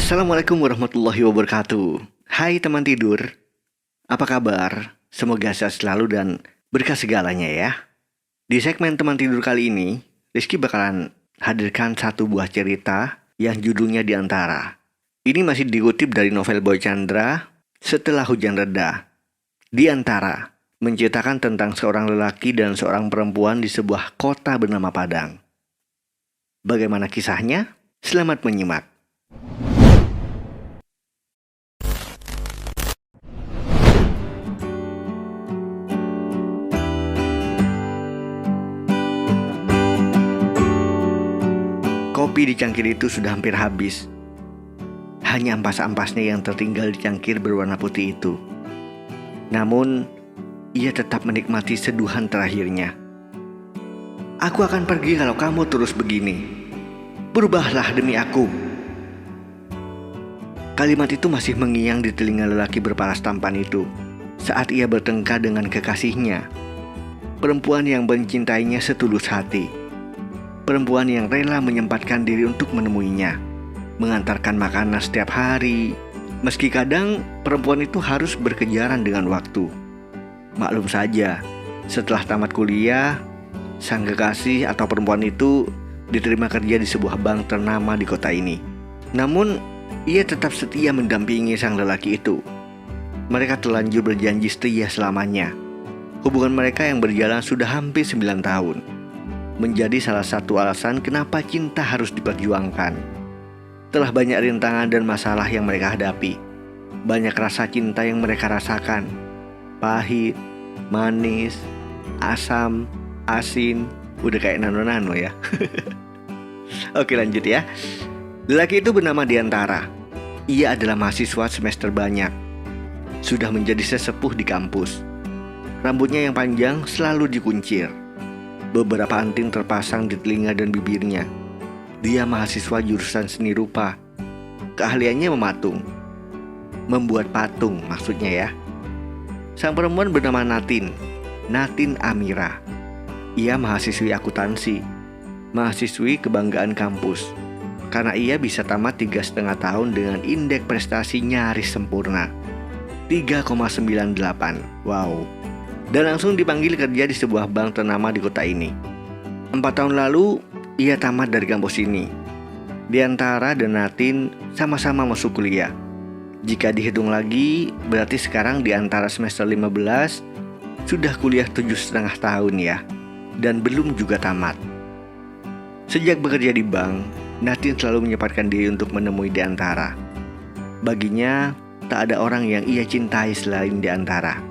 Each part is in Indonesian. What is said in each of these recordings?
Assalamualaikum warahmatullahi wabarakatuh. Hai teman tidur, apa kabar? Semoga sehat selalu dan berkah segalanya ya. Di segmen teman tidur kali ini, Rizky bakalan hadirkan satu buah cerita yang judulnya Di Antara. Ini masih dikutip dari novel Boy Chandra, Setelah Hujan Reda. Di Antara menceritakan tentang seorang lelaki dan seorang perempuan di sebuah kota bernama Padang. Bagaimana kisahnya? Selamat menyimak. Kopi di cangkir itu sudah hampir habis. Hanya ampas-ampasnya yang tertinggal di cangkir berwarna putih itu. Namun, ia tetap menikmati seduhan terakhirnya. Aku akan pergi kalau kamu terus begini. Berubahlah demi aku. Kalimat itu masih mengiang di telinga lelaki berparas tampan itu saat ia bertengkar dengan kekasihnya. Perempuan yang mencintainya setulus hati. Perempuan yang rela menyempatkan diri untuk menemuinya, mengantarkan makanan setiap hari. Meski kadang perempuan itu harus berkejaran dengan waktu. Maklum saja, setelah tamat kuliah, sang kekasih atau perempuan itu diterima kerja di sebuah bank ternama di kota ini. Namun, ia tetap setia mendampingi sang lelaki itu. Mereka terlanjur berjanji setia selamanya. Hubungan mereka yang berjalan sudah hampir 9 tahun. Menjadi salah satu alasan kenapa cinta harus diperjuangkan. Telah banyak rintangan dan masalah yang mereka hadapi. Banyak rasa cinta yang mereka rasakan. Pahit, manis, asam, asin. Udah kayak nano-nano ya. Oke, lanjut ya. Lelaki itu bernama Di Antara. Ia adalah mahasiswa semester banyak. Sudah menjadi sesepuh di kampus. Rambutnya yang panjang selalu dikuncir. Beberapa anting terpasang di telinga dan bibirnya. Dia mahasiswa jurusan seni rupa. Keahliannya mematung. Membuat patung maksudnya ya. Sang perempuan bernama Natin Amira. Ia mahasiswi akuntansi. Mahasiswi kebanggaan kampus. Karena ia bisa tamat 3,5 tahun dengan indeks prestasi nyaris sempurna 3,98. Wow. Dan langsung dipanggil kerja di sebuah bank ternama di kota ini. 4 tahun lalu, ia tamat dari kampus ini. Di Antara dan Natin sama-sama masuk kuliah. Jika dihitung lagi, berarti sekarang Di Antara semester 15 sudah kuliah 7,5 tahun ya. Dan belum juga tamat. Sejak bekerja di bank, Natin selalu menyempatkan diri untuk menemui Di Antara. Baginya, tak ada orang yang ia cintai selain Di Antara.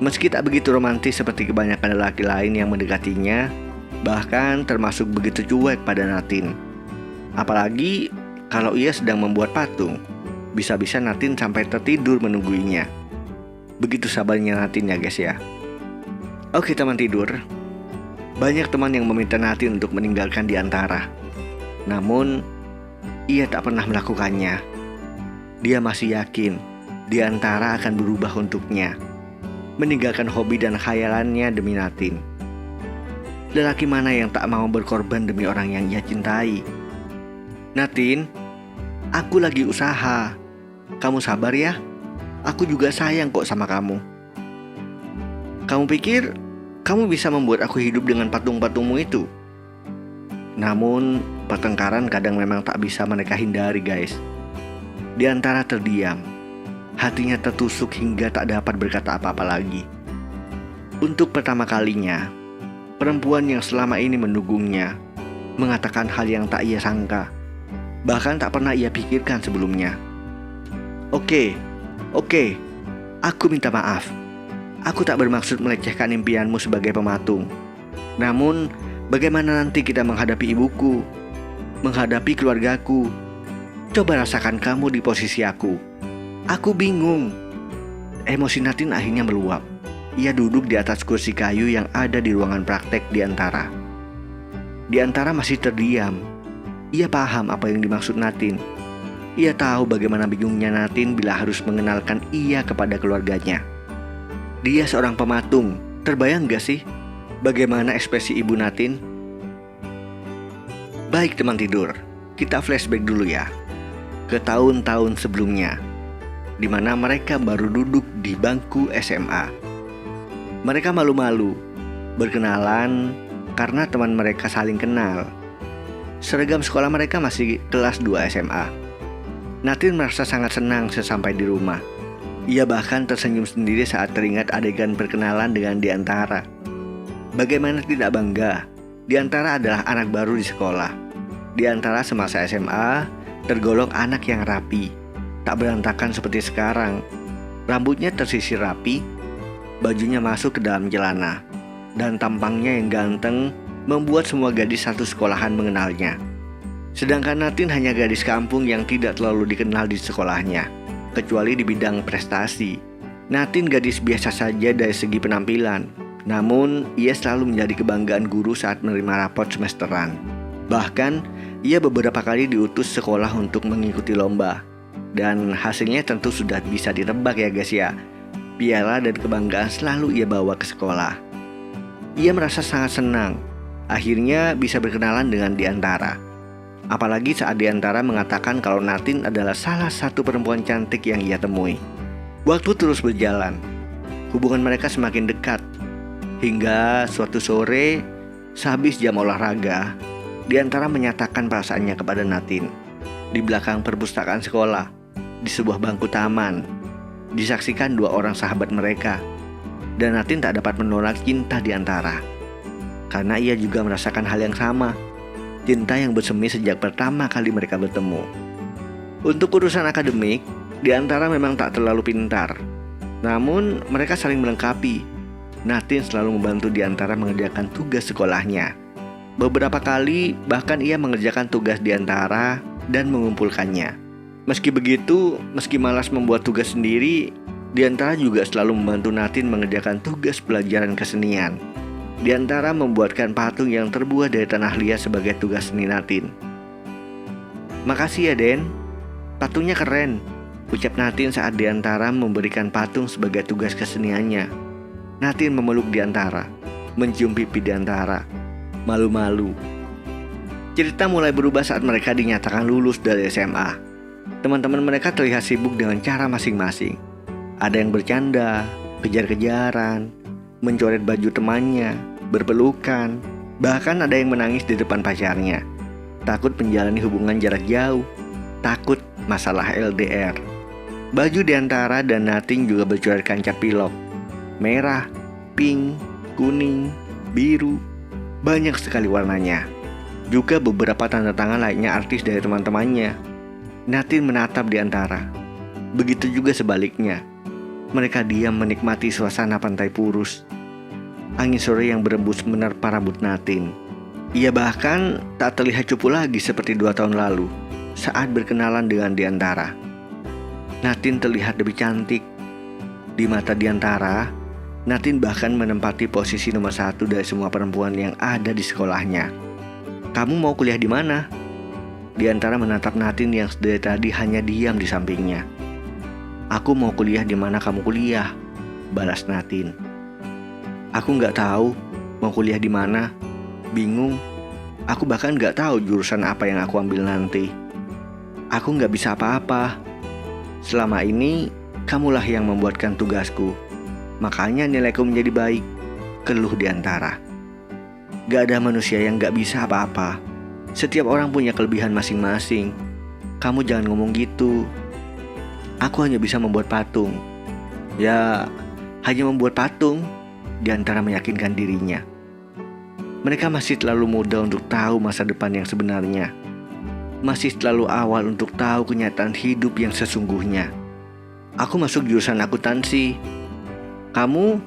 Meski tak begitu romantis seperti kebanyakan lelaki lain yang mendekatinya, bahkan termasuk begitu cuek pada Natin. Apalagi kalau ia sedang membuat patung, bisa-bisa Natin sampai tertidur menungguinya. Begitu sabarnya Natin ya guys ya. Oke teman tidur, banyak teman yang meminta Natin untuk meninggalkan Di Antara. Namun, ia tak pernah melakukannya. Dia masih yakin Di Antara akan berubah untuknya. Meninggalkan hobi dan khayalannya demi Natin. Lelaki mana yang tak mau berkorban demi orang yang ia cintai? Natin, aku lagi usaha. Kamu sabar ya. Aku juga sayang kok sama kamu. Kamu pikir kamu bisa membuat aku hidup dengan patung-patungmu itu? Namun, pertengkaran kadang memang tak bisa mereka hindari guys. Di Antara terdiam. Hatinya tertusuk hingga tak dapat berkata apa-apa lagi. Untuk pertama kalinya, perempuan yang selama ini mendukungnya mengatakan hal yang tak ia sangka, bahkan tak pernah ia pikirkan sebelumnya. Oke, aku minta maaf. Aku tak bermaksud melecehkan impianmu sebagai pematung. Namun, bagaimana nanti kita menghadapi ibuku, menghadapi keluargaku? Coba rasakan kamu di posisi aku. Aku bingung. Emosi Natin akhirnya meluap. Ia duduk di atas kursi kayu yang ada di ruangan praktek Di Antara. Di Antara masih terdiam. Ia paham apa yang dimaksud Natin. Ia tahu bagaimana bingungnya Natin bila harus mengenalkan ia kepada keluarganya. Dia seorang pematung. Terbayang gak sih bagaimana ekspresi ibu Natin? Baik teman tidur, kita flashback dulu ya. ke tahun-tahun sebelumnya, di mana mereka baru duduk di bangku SMA. Mereka malu-malu berkenalan karena teman mereka saling kenal. Seragam sekolah mereka masih kelas 2 SMA. Natin merasa sangat senang sesampai di rumah. Ia bahkan tersenyum sendiri saat teringat adegan perkenalan dengan Diantara. Bagaimana tidak bangga? Diantara adalah anak baru di sekolah. Diantara semasa SMA tergolong anak yang rapi, tak berantakan seperti sekarang. Rambutnya tersisir rapi, bajunya masuk ke dalam celana, dan tampangnya yang ganteng membuat semua gadis satu sekolahan mengenalnya. Sedangkan Natin hanya gadis kampung yang tidak terlalu dikenal di sekolahnya, kecuali di bidang prestasi. Natin gadis biasa saja dari segi penampilan, namun ia selalu menjadi kebanggaan guru saat menerima rapot semesteran. Bahkan, ia beberapa kali diutus sekolah untuk mengikuti lomba. Dan hasilnya tentu sudah bisa ditebak ya guys ya. Piala dan kebanggaan selalu ia bawa ke sekolah. Ia merasa sangat senang akhirnya bisa berkenalan dengan Diantara. Apalagi saat Diantara mengatakan kalau Natin adalah salah satu perempuan cantik yang ia temui. Waktu terus berjalan. Hubungan mereka semakin dekat. Hingga suatu sore, sehabis jam olahraga, Diantara menyatakan perasaannya kepada Natin. Di belakang perpustakaan sekolah, di sebuah bangku taman, disaksikan dua orang sahabat mereka. Dan Natin tak dapat menolak cinta Diantara. Karena ia juga merasakan hal yang sama. Cinta yang bersemi sejak pertama kali mereka bertemu. Untuk urusan akademik, Diantara memang tak terlalu pintar. Namun mereka saling melengkapi. Natin selalu membantu Diantara mengerjakan tugas sekolahnya. Beberapa kali bahkan ia mengerjakan tugas Diantara dan mengumpulkannya. Meski begitu, meski malas membuat tugas sendiri, Diantara juga selalu membantu Natin mengerjakan tugas pelajaran kesenian. Diantara membuatkan patung yang terbuat dari tanah liat sebagai tugas seni Natin. "Makasih ya Den, patungnya keren," ucap Natin saat Diantara memberikan patung sebagai tugas keseniannya. Natin memeluk Diantara, mencium pipi Diantara, malu-malu. Cerita mulai berubah saat mereka dinyatakan lulus dari SMA. Teman-teman mereka terlihat sibuk dengan cara masing-masing. Ada yang bercanda, kejar-kejaran, mencoret baju temannya, berpelukan, bahkan ada yang menangis di depan pacarnya. Takut menjalani hubungan jarak jauh, takut masalah LDR. Baju Diantara dan Natin juga bercoretkan cap pilok. Merah, pink, kuning, biru, banyak sekali warnanya. Juga beberapa tanda tangan lainnya artis dari teman-temannya. Natin menatap Diantara. Begitu juga sebaliknya. Mereka diam menikmati suasana pantai Purus. Angin sore yang berembus menerpa rambut Natin. Ia bahkan tak terlihat cupu lagi seperti 2 tahun lalu saat berkenalan dengan Diantara. Natin terlihat lebih cantik. Di mata Diantara, Natin bahkan menempati posisi nomor 1 dari semua perempuan yang ada di sekolahnya. "Kamu mau kuliah di mana?" Diantara menatap Natin yang dari tadi hanya diam di sampingnya. "Aku mau kuliah di mana kamu kuliah," balas Natin. "Aku nggak tahu mau kuliah di mana. Bingung. Aku bahkan nggak tahu jurusan apa yang aku ambil nanti. Aku nggak bisa apa-apa. Selama ini kamulah yang membuatkan tugasku. Makanya nilaiku menjadi baik," keluh Diantara. "Gak ada manusia yang gak bisa apa-apa. Setiap orang punya kelebihan masing-masing. Kamu jangan ngomong gitu. Aku hanya bisa membuat patung." "Ya, hanya membuat patung," Diantara meyakinkan dirinya. Mereka masih terlalu muda untuk tahu masa depan yang sebenarnya. Masih terlalu awal untuk tahu kenyataan hidup yang sesungguhnya. "Aku masuk jurusan akuntansi. Kamu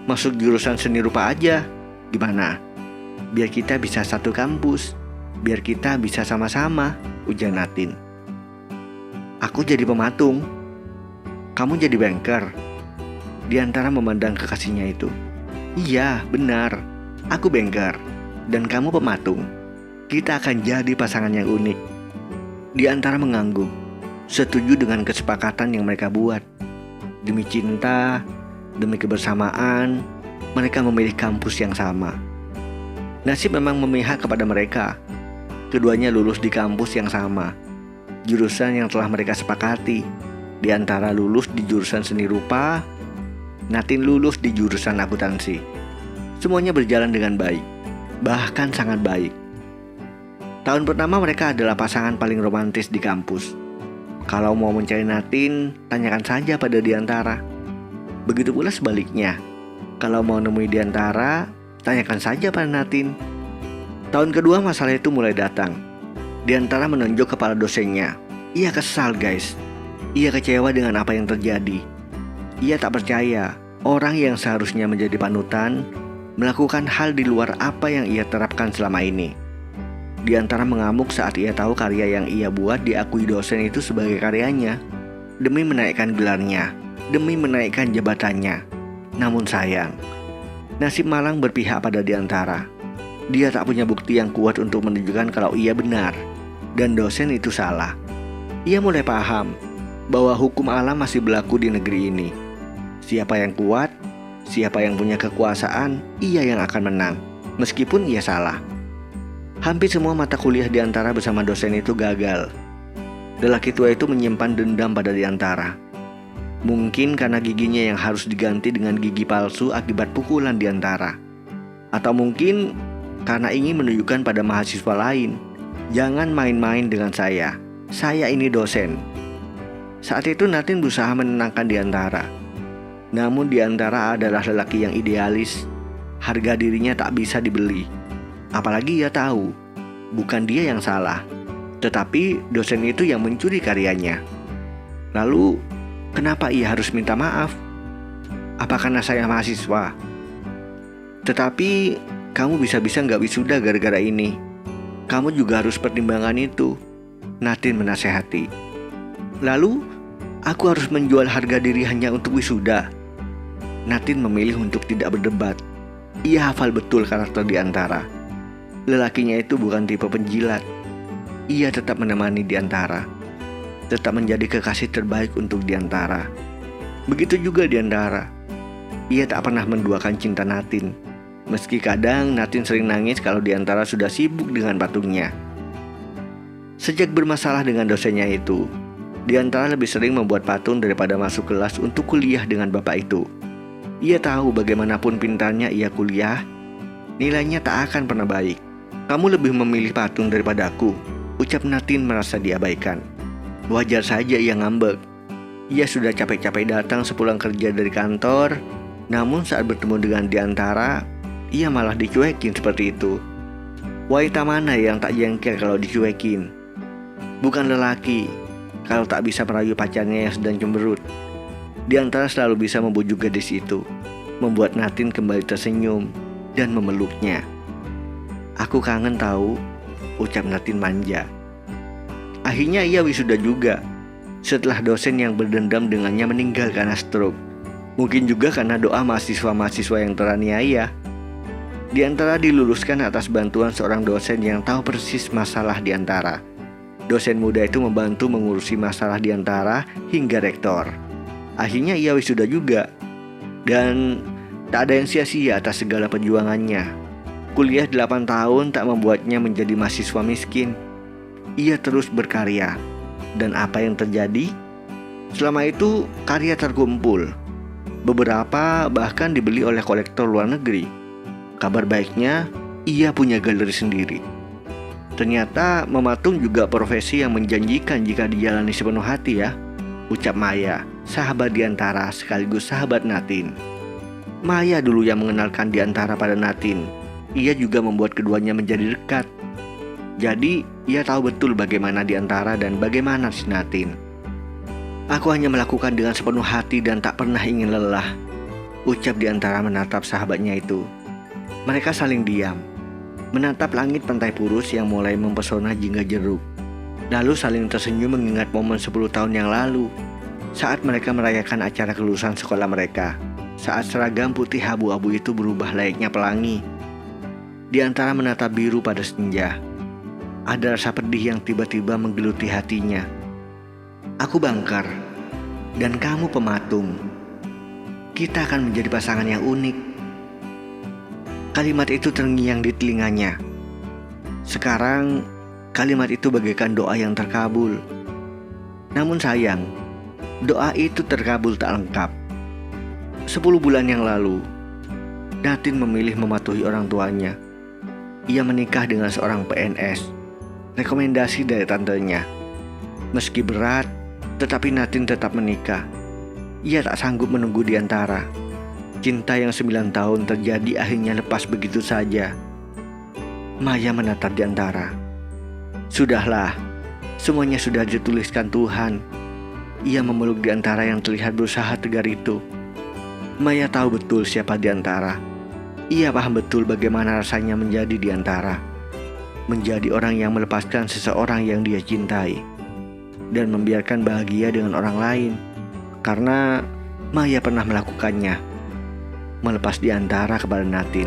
masuk jurusan seni rupa aja. Gimana? Biar kita bisa satu kampus. Biar kita bisa sama-sama," ujar Natin. "Aku jadi pematung. Kamu jadi banker." Diantara memandang kekasihnya itu. "Iya, benar. Aku banker. Dan kamu pematung. Kita akan jadi pasangan yang unik." Diantara mengangguk, setuju dengan kesepakatan yang mereka buat. Demi cinta, demi kebersamaan, mereka memilih kampus yang sama. Nasib memang memihak kepada mereka. Keduanya lulus di kampus yang sama. jurusan yang telah mereka sepakati. Di antara lulus di jurusan seni rupa, Natin lulus di jurusan akuntansi. Semuanya berjalan dengan baik, bahkan sangat baik. Tahun pertama mereka adalah pasangan paling romantis di kampus. Kalau mau mencari Natin, tanyakan saja pada Diantara. Begitu pula sebaliknya. Kalau mau nemui Diantara, tanyakan saja pada Natin. Tahun kedua masalah itu mulai datang. Diantara menunjuk kepala dosennya. Ia kesal guys. Ia kecewa dengan apa yang terjadi. Ia tak percaya orang yang seharusnya menjadi panutan melakukan hal di luar apa yang ia terapkan selama ini. Diantara mengamuk saat ia tahu karya yang ia buat diakui dosen itu sebagai karyanya, demi menaikkan gelarnya, demi menaikkan jabatannya. Namun sayang, nasib malang berpihak pada Diantara. Dia tak punya bukti yang kuat untuk menunjukkan kalau ia benar dan dosen itu salah. Ia mulai paham bahwa hukum alam masih berlaku di negeri ini. Siapa yang kuat, siapa yang punya kekuasaan, ia yang akan menang, meskipun ia salah. Hampir semua mata kuliah Diantara bersama dosen itu gagal. Lelaki tua itu menyimpan dendam pada Diantara. Mungkin karena giginya yang harus diganti dengan gigi palsu akibat pukulan Diantara. Atau mungkin karena ingin menunjukkan pada mahasiswa lain, jangan main-main dengan saya ini dosen. Saat itu Natin berusaha menenangkan Diantara. Namun Diantara adalah lelaki yang idealis. Harga dirinya tak bisa dibeli. Apalagi ia tahu, bukan dia yang salah, tetapi dosen itu yang mencuri karyanya. Lalu, kenapa ia harus minta maaf? Apa karena saya mahasiswa? Tetapi, kamu bisa-bisa gak wisuda gara-gara ini. Kamu juga harus pertimbangkan itu, Natin menasehati. Lalu, aku harus menjual harga diri hanya untuk wisuda. Natin memilih untuk tidak berdebat. Ia hafal betul karakter Diantara. Lelakinya itu bukan tipe penjilat. Ia tetap menemani Diantara, tetap menjadi kekasih terbaik untuk Diantara. Begitu juga Diantara. Ia tak pernah menduakan cinta Natin. Meski kadang Natin sering nangis kalau Diantara sudah sibuk dengan patungnya. Sejak bermasalah dengan dosennya itu, Diantara lebih sering membuat patung daripada masuk kelas untuk kuliah dengan bapak itu. Ia tahu bagaimanapun pintarnya ia kuliah, nilainya tak akan pernah baik. Kamu lebih memilih patung daripada aku, ucap Natin merasa diabaikan. Wajar saja ia ngambek. Ia sudah capek-capek datang sepulang kerja dari kantor, namun saat bertemu dengan Diantara, ia malah dicuekin seperti itu. Wanita mana yang tak jengkel kalau dicuekin? Bukan lelaki kalau tak bisa merayu pacarnya yang sedang cemberut. Diantara selalu bisa membujuk gadis itu, membuat Natin kembali tersenyum dan memeluknya. Aku kangen tahu, ucap Natin manja. Akhirnya ia wisuda juga, setelah dosen yang berdendam dengannya meninggal karena stroke. Mungkin juga karena doa mahasiswa-mahasiswa yang teraniaya. Diantara diluluskan atas bantuan seorang dosen yang tahu persis masalah Diantara. Dosen muda itu membantu mengurusi masalah Diantara hingga rektor. Akhirnya ia wisuda juga. Dan tak ada yang sia-sia atas segala perjuangannya. Kuliah 8 tahun tak membuatnya menjadi mahasiswa miskin. Ia terus berkarya. Dan apa yang terjadi? Selama itu karya terkumpul. Beberapa bahkan dibeli oleh kolektor luar negeri. Kabar baiknya, ia punya galeri sendiri. Ternyata mematung juga profesi yang menjanjikan jika dijalani sepenuh hati ya, ucap Maya, sahabat Diantara sekaligus sahabat Natin. Maya dulu yang mengenalkan Diantara pada Natin. Ia juga membuat keduanya menjadi dekat. Jadi ia tahu betul bagaimana Diantara dan bagaimana si Natin. Aku hanya melakukan dengan sepenuh hati dan tak pernah ingin lelah, ucap Diantara menatap sahabatnya itu. Mereka saling diam, menatap langit pantai Purus yang mulai mempesona jingga jeruk. Lalu saling tersenyum mengingat momen 10 tahun yang lalu, saat mereka merayakan acara kelulusan sekolah mereka, saat seragam putih abu-abu itu berubah layaknya pelangi. Diantara menatap biru pada senja. Ada rasa pedih yang tiba-tiba menggeluti hatinya. Aku bangkar, dan kamu pematung. Kita akan menjadi pasangan yang unik. Kalimat itu terngiang di telinganya. Sekarang, kalimat itu bagaikan doa yang terkabul. Namun sayang, doa itu terkabul tak lengkap. 10 bulan yang lalu, Natin memilih mematuhi orang tuanya. Ia menikah dengan seorang PNS, rekomendasi dari tantenya. Meski berat, tetapi Natin tetap menikah. Ia tak sanggup menunggu di antara. Cinta yang 9 tahun terjadi akhirnya lepas begitu saja. Maya menatap di antara. Sudahlah, semuanya sudah dituliskan Tuhan. Ia memeluk di antara yang terlihat berusaha tegar itu. Maya tahu betul siapa di antara. Ia paham betul bagaimana rasanya menjadi di antara. Menjadi orang yang melepaskan seseorang yang dia cintai dan membiarkan bahagia dengan orang lain. Karena Maya pernah melakukannya. Melepas di antara kepada Natin.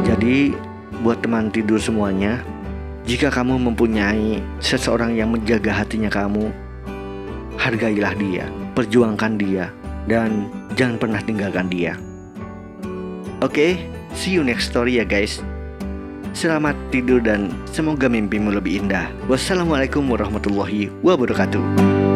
Jadi, buat teman tidur semuanya, jika kamu mempunyai seseorang yang menjaga hatinya kamu, hargailah dia, perjuangkan dia, dan jangan pernah tinggalkan dia. Oke, see you next story ya guys. Selamat tidur dan semoga mimpimu lebih indah. Wassalamualaikum warahmatullahi wabarakatuh.